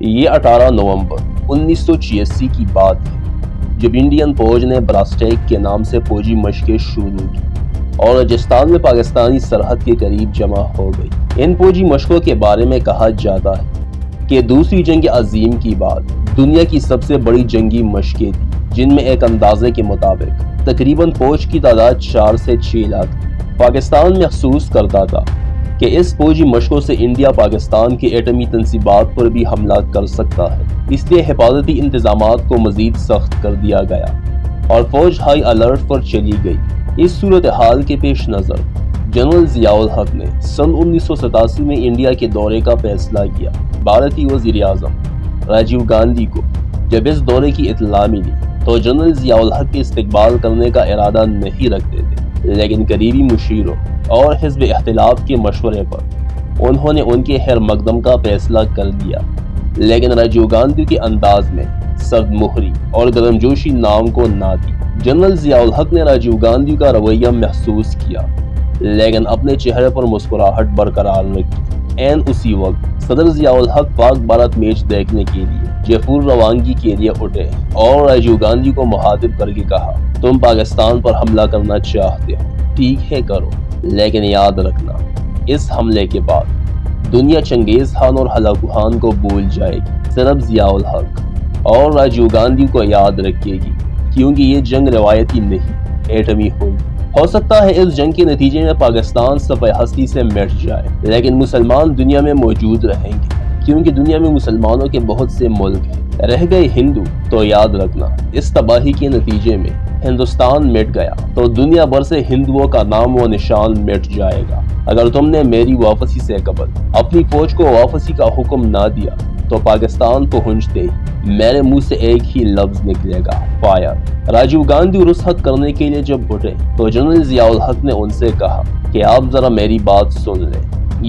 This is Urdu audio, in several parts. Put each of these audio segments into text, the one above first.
یہ 18 نومبر 1986 کی بات ہے جب انڈین فوج نے براسٹیک کے نام سے فوجی مشقیں شروع کی اور راجستھان میں پاکستانی سرحد کے قریب جمع ہو گئی۔ ان فوجی مشقوں کے بارے میں کہا جاتا ہے کہ دوسری جنگ عظیم کی بعد دنیا کی سب سے بڑی جنگی مشقیں تھیں، جن میں ایک اندازے کے مطابق تقریباً فوج کی تعداد 4 سے 6 لاکھ۔ پاکستان محسوس کرتا تھا کہ اس فوجی مشقوں سے انڈیا پاکستان کے ایٹمی تنصیبات پر بھی حملہ کر سکتا ہے، اس لیے حفاظتی انتظامات کو مزید سخت کر دیا گیا اور فوج ہائی الرٹ پر چلی گئی۔ اس صورتحال کے پیش نظر جنرل ضیاء الحق نے سن 1987 میں انڈیا کے دورے کا فیصلہ کیا۔ بھارتی وزیر اعظم راجیو گاندھی کو جب اس دورے کی اطلاع ملی تو جنرل ضیاء الحق کے استقبال کرنے کا ارادہ نہیں رکھتے تھے، لیکن قریبی مشیروں اور حزب اختلاف کے مشورے پر انہوں نے ان کے خیر مقدم کا فیصلہ کر لیا، لیکن راجیو گاندھی کے انداز میں سرد مہری اور گرمجوشی نام کو نہ دی۔ جنرل ضیاء الحق نے راجیو گاندھی کا رویہ محسوس کیا، لیکن اپنے چہرے پر مسکراہٹ برقرار رکھی۔ عین اسی وقت صدر ضیاء الحق پاک بھارت میچ دیکھنے کے لیے جے پور روانگی کے لیے اٹھے اور راجیو گاندھی کو مخاطب کر کے کہا، تم پاکستان پر حملہ کرنا چاہتے ہو، ٹھیک ہے کرو، لیکن یاد رکھنا اس حملے کے بعد دنیا چنگیز خان اور ہلاکو خان کو بھول جائے گی، صرف ضیاء الحق اور راجیو گاندھی کو یاد رکھے گی، کیونکہ یہ جنگ روایتی نہیں، ایٹمی ہوگی۔ ہو سکتا ہے اس جنگ کے نتیجے میں پاکستان صفحہ ہستی سے مٹ جائے، لیکن مسلمان دنیا میں موجود رہیں گے، کیونکہ دنیا میں مسلمانوں کے بہت سے ملک ہیں۔ رہ گئے ہندو تو یاد رکھنا اس تباہی کے نتیجے میں ہندوستان مٹ گیا تو دنیا بھر سے ہندوؤں کا نام و نشان مٹ جائے گا۔ اگر تم نے میری واپسی سے قبل اپنی فوج کو واپسی کا حکم نہ دیا تو پاکستان پہنچتے ہی میرے منہ سے ایک ہی لفظ نکلے گا، فائر۔ راجیو گاندھی رخصت کرنے کے لیے جب اٹھے تو جنرل ضیاء الحق نے ان سے کہا کہ آپ ذرا میری بات سن لیں۔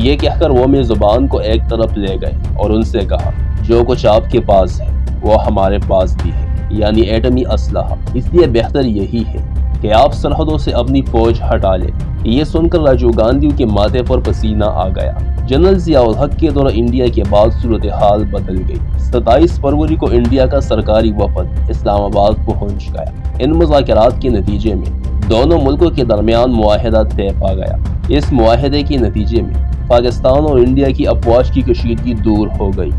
یہ کہہ کر وہ میری زبان کو ایک طرف لے گئے اور ان سے کہا، جو کچھ آپ کے پاس ہے وہ ہمارے پاس بھی ہے، یعنی ایٹمی اسلحہ، اس لیے بہتر یہی ہے کہ آپ سرحدوں سے اپنی فوج ہٹا لیں۔ یہ سن کر راجیو گاندھی کے ماتھے پر پسینہ آ گیا۔ جنرل ضیاء الحق کے دورہ انڈیا کے بعد صورتحال بدل گئی۔ 27 فروری کو انڈیا کا سرکاری وفد اسلام آباد پہنچ گیا۔ ان مذاکرات کے نتیجے میں دونوں ملکوں کے درمیان معاہدہ طے پا گیا۔ اس معاہدے کے نتیجے میں پاکستان اور انڈیا کی افواج کی کشیدگی دور ہو گئی۔